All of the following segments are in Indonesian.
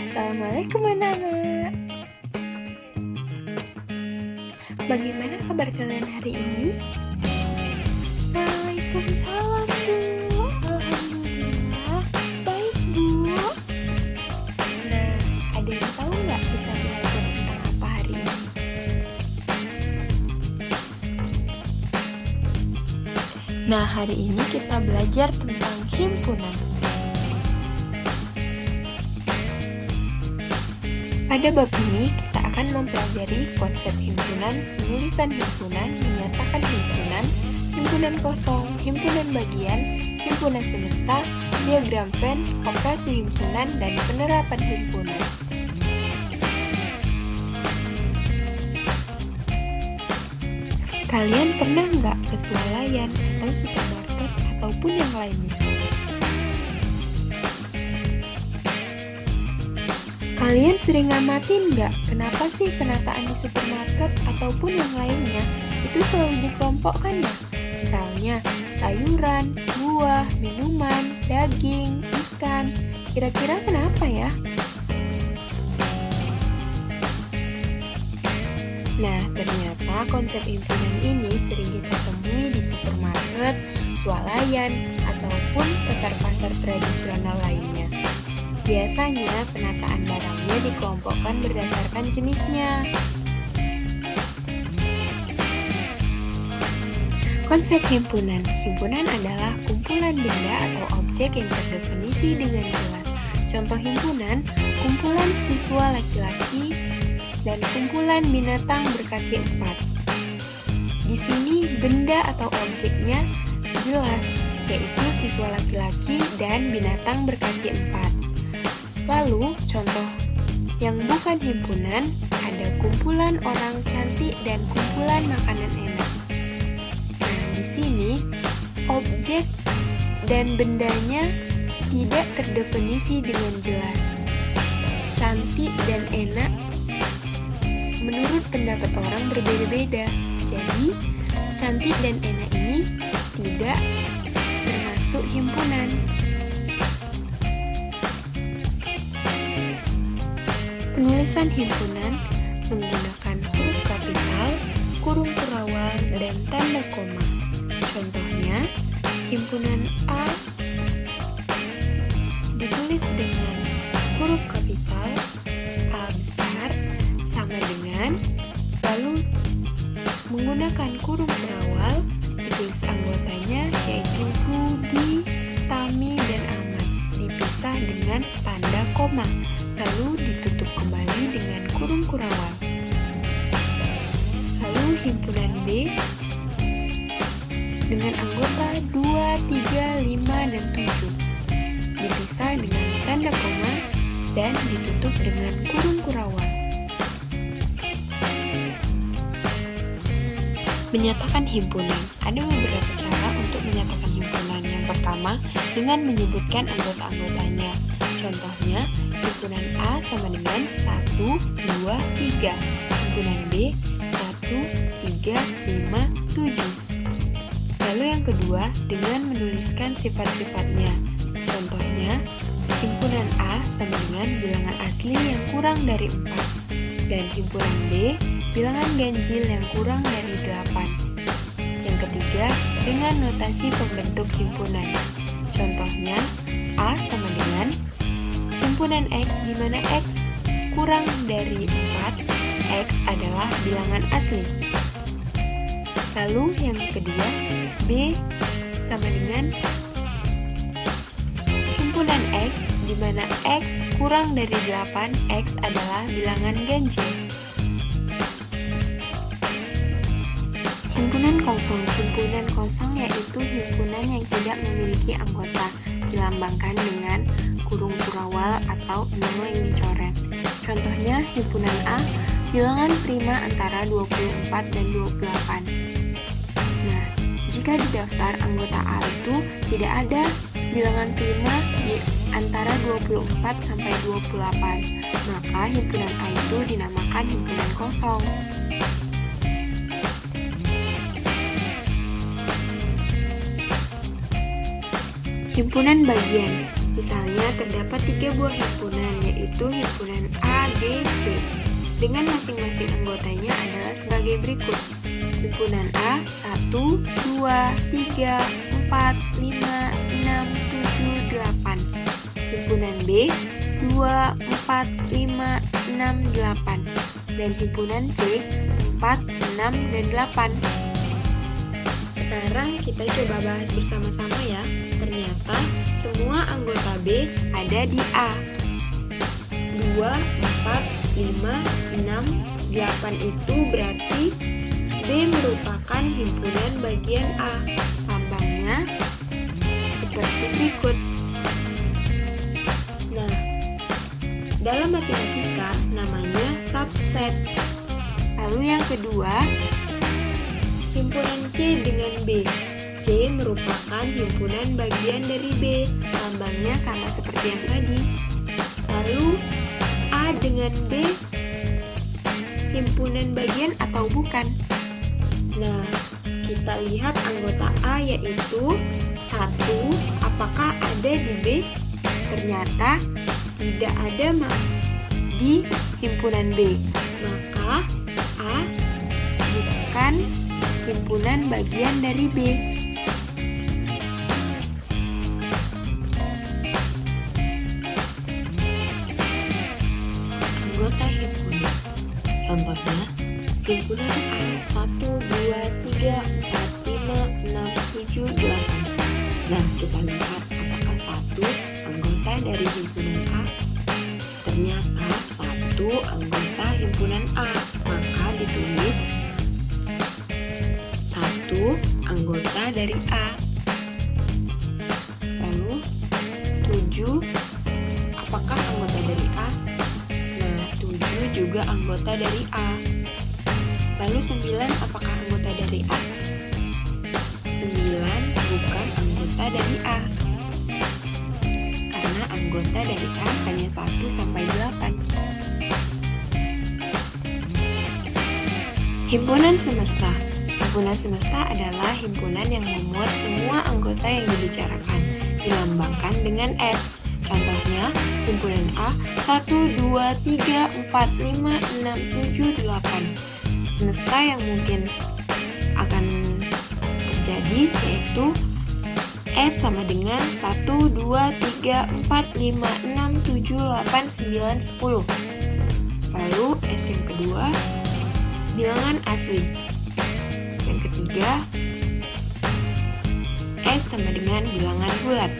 Assalamualaikum anak-anak. Bagaimana kabar kalian hari ini? Waalaikumsalam Bu. Alhamdulillah baik Bu. Nah, ada yang tahu nggak kita belajar tentang apa hari ini? Nah, hari ini kita belajar tentang himpunan. Pada bab ini, kita akan mempelajari konsep himpunan, penulisan himpunan, menyatakan himpunan, himpunan kosong, himpunan bagian, himpunan semesta, diagram Venn, operasi himpunan, dan penerapan himpunan. Kalian pernah nggak ke swalayan atau supermarket ataupun yang lainnya? Kalian sering ngamatin nggak kenapa sih penataan di supermarket ataupun yang lainnya itu selalu dikelompokkan ya? Misalnya sayuran, buah, minuman, daging, ikan. Kira-kira kenapa ya? Nah, ternyata konsep himpunan ini sering kita temui di supermarket, swalayan, ataupun pasar-pasar tradisional lainnya. Biasanya penataan barangnya dikelompokkan berdasarkan jenisnya. Konsep himpunan. Himpunan adalah kumpulan benda atau objek yang terdefinisi dengan jelas. Contoh himpunan, kumpulan siswa laki-laki dan kumpulan binatang berkaki 4. Di sini benda atau objeknya jelas, yaitu siswa laki-laki dan binatang berkaki 4. Lalu, contoh yang bukan himpunan, ada kumpulan orang cantik dan kumpulan makanan enak. Nah, di sini objek dan bendanya tidak terdefinisi dengan jelas. Cantik dan enak menurut pendapat orang berbeda-beda. Jadi, cantik dan enak ini tidak termasuk himpunan. Penulisan himpunan menggunakan huruf kapital, kurung kurawal, dan tanda koma. Contohnya, himpunan A ditulis dengan huruf kapital A besar sama dengan, lalu menggunakan kurung kurawal ditulis anggotanya yaitu Rudi, Tami, dan Ahmad, dipisah dengan tanda koma, lalu ditutup kembali dengan kurung kurawal. Lalu himpunan B dengan anggota 2, 3, 5, dan 7 dipisah dengan tanda koma dan ditutup dengan kurung kurawal. Menyatakan himpunan. Ada beberapa cara untuk menyatakan himpunan. Yang pertama, dengan menyebutkan anggota-anggotanya. Contohnya, himpunan A sama dengan 1, 2, 3. Himpunan B, 1, 3, 5, 7. Lalu yang kedua, dengan menuliskan sifat-sifatnya. Contohnya, himpunan A sama dengan bilangan asli yang kurang dari 4. Dan himpunan B, bilangan ganjil yang kurang dari 8. Yang ketiga, dengan notasi pembentuk himpunan. Contohnya, A sama dengan himpunan X di mana X kurang dari 4, X adalah bilangan asli. Lalu yang kedua, B sama dengan himpunan X di mana X kurang dari 8, X adalah bilangan ganjil. Himpunan kosong. Himpunan kosong yaitu himpunan yang tidak memiliki anggota, dilambangkan dengan kurung kurawal atau nol yang dicoret. Contohnya, himpunan A, bilangan prima antara 24 dan 28. Nah, jika di daftar anggota A itu tidak ada bilangan prima di antara 24 sampai 28, maka himpunan A itu dinamakan himpunan kosong. Himpunan bagian. Misalnya terdapat 3 buah himpunan, yaitu himpunan A, B, C, dengan masing-masing anggotanya adalah sebagai berikut. Himpunan A 1, 2, 3, 4, 5, 6, 7, 8. Himpunan B 2, 4, 5, 6, 8. Dan himpunan C 4, 6, dan 8. Sekarang kita coba bahas bersama-sama ya. Ternyata semua anggota B ada di A. 2, 4, 5, 6, 8 itu berarti B merupakan himpunan bagian A. Lambangnya seperti berikut. Nah, dalam matematika namanya subset. Lalu yang kedua, himpunan C dengan B. C merupakan himpunan bagian dari B. Lambangnya sama seperti yang tadi. Lalu A dengan B, himpunan bagian atau bukan? Nah, kita lihat anggota A yaitu 1, apakah ada di B? Ternyata tidak ada di himpunan B. Maka A bukan himpunan bagian dari B. Anggota himpunan. Contohnya, himpunan A 1, 2, 3, 4, 5, 6, 7, 8. Nah, kita lihat apakah 1 anggota dari himpunan A. Ternyata 1 anggota himpunan A. Maka ditulis 1 anggota dari A. Lalu 7, apakah anggota dari A? Nah, 7 juga anggota dari A. Lalu 9, apakah anggota dari A? 9 bukan anggota dari A. Karena anggota dari A hanya 1 sampai 8. Himpunan semesta. Himpunan semesta adalah himpunan yang memuat semua anggota yang dibicarakan, dilambangkan dengan S. Contohnya, himpunan A 1, 2, 3, 4, 5, 6, 7, 8. Semesta yang mungkin akan terjadi yaitu S sama dengan 1, 2, 3, 4, 5, 6, 7, 8, 9, 10. Lalu S yang kedua, bilangan asli. Yang ketiga, S sama dengan bilangan bulat.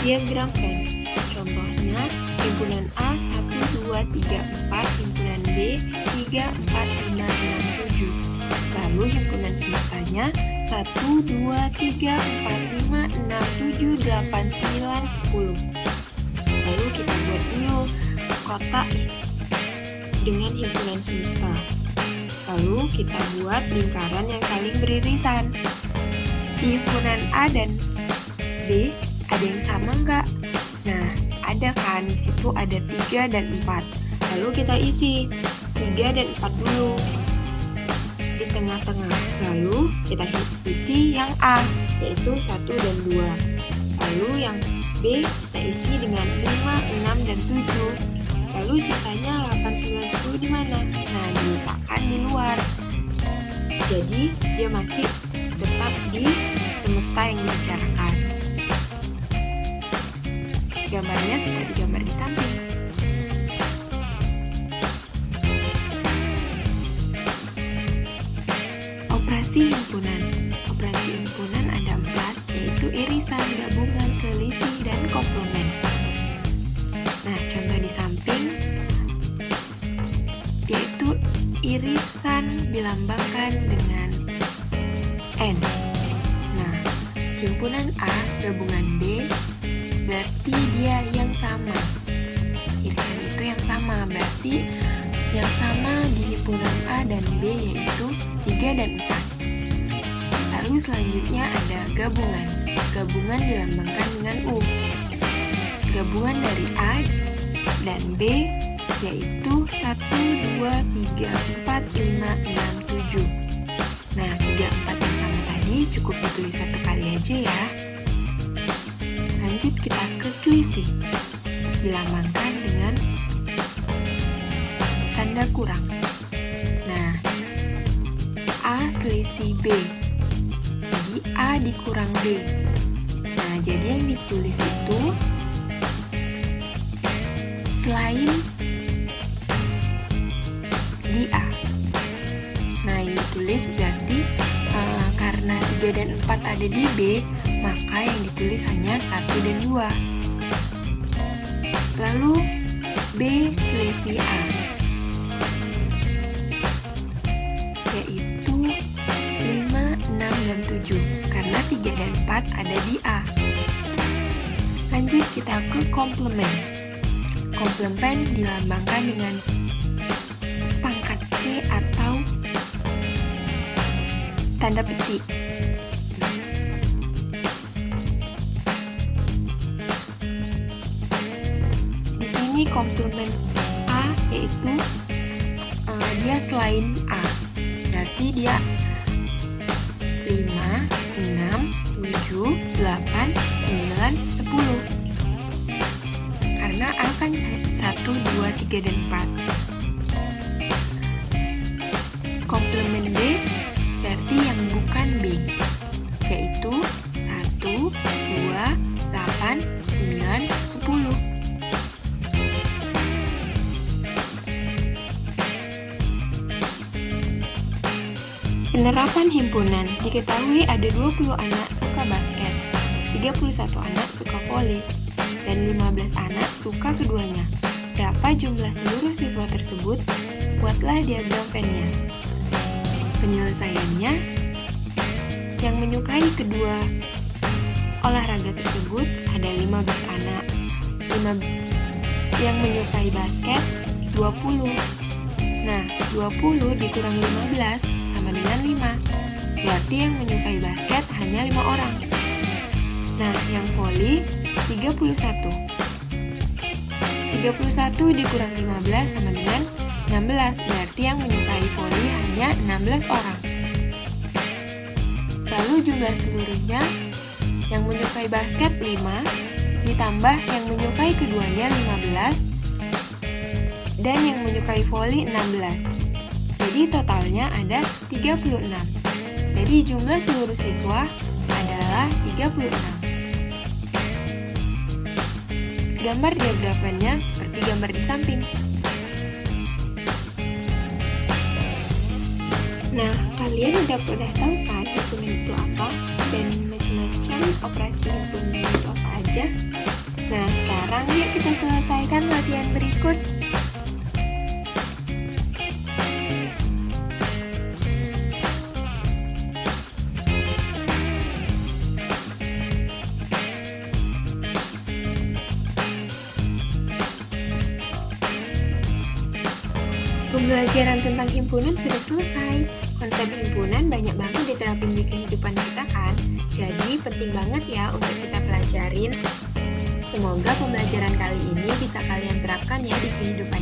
Diagram Venn. Contohnya, himpunan A 1, 2, 3, 4, himpunan B 3, 4, 5, 6, 7. Lalu himpunan semestanya 1, 2, 3, 4, 5, 6, 7, 8, 9, 10. Lalu kita buat dulu kotak dengan himpunan semesta. Lalu kita buat lingkaran yang saling beririsan. Di himpunan A dan B ada yang sama nggak? Nah, ada kan, di situ ada 3 dan 4. Lalu kita isi 3 dan 4 dulu di tengah-tengah. Lalu kita isi yang A, yaitu 1 dan 2. Lalu yang B kita isi dengan 5, 6, dan 7. Lalu sisanya 8, 9, 10 di mana? Nah, diletakkan di luar. Jadi, dia masih tetap di semesta yang dibicarakan. Gambarnya seperti gambar di samping. Operasi himpunan. Operasi himpunan ada 4, yaitu irisan, gabungan, selisih, dan komplement. Nah, contoh di samping yaitu irisan dilambangkan dengan N. Nah, himpunan A gabungan B berarti dia yang sama. Irisan itu yang sama, berarti yang sama di himpunan A dan B yaitu 3 dan 4. Lalu selanjutnya ada gabungan. Gabungan dilambangkan dengan U. Gabungan dari A dan B yaitu 1, 2, 3, 4, 5, 6, 7. Nah, 3, 4 yang sama tadi. Jadi cukup ditulis satu kali aja ya. Lanjut kita ke selisih. Dilambangkan dengan tanda kurang. Nah, A selisih B. Jadi A dikurang B. Nah, jadi yang ditulis itu selain di A. Nah, ini ditulis berarti karena 3 dan 4 ada di B, maka yang ditulis hanya 1 dan 2. Lalu B selisih A, yaitu 5, 6, dan 7, karena 3 dan 4 ada di A. Lanjut kita ke komplement. Komplement dilambangkan dengan pangkat C atau tanda petik. Di sini komplement A yaitu dia selain A, berarti dia 5, 6, 7, 8, 9, 10. Karena A kan 1, 2, 3, dan 4. Komplement B berarti yang bukan B, yaitu 1, 2, 8, 9, 10. Penerapan himpunan. Diketahui ada 20 anak suka basket, 31 anak suka voli, dan 15 anak suka keduanya. Berapa jumlah seluruh siswa tersebut? Buatlah diagram Venn-nya. Penyelesaiannya, yang menyukai kedua olahraga tersebut ada 15 anak. Yang menyukai basket 20. Nah, 20 dikurang 15 sama dengan 5. Berarti yang menyukai basket hanya 5 orang. Nah, yang voli 31. 31 dikurang 15 sama dengan 16, berarti yang menyukai voli hanya 16 orang. Lalu jumlah seluruhnya, yang menyukai basket 5, ditambah yang menyukai keduanya 15, dan yang menyukai voli 16. Jadi totalnya ada 36. Jadi jumlah seluruh siswa adalah 36. Gambar diagramannya seperti gambar di samping. Nah, kalian udah pada tahu kan himpunan itu apa dan macam-macam operasi himpunan itu apa aja? Nah, sekarang yuk kita selesaikan latihan berikut. Pembelajaran tentang himpunan sudah selesai. Konsep himpunan banyak banget diterapin di kehidupan kita kan. Jadi penting banget ya untuk kita pelajarin. Semoga pembelajaran kali ini bisa kalian terapkan ya di kehidupan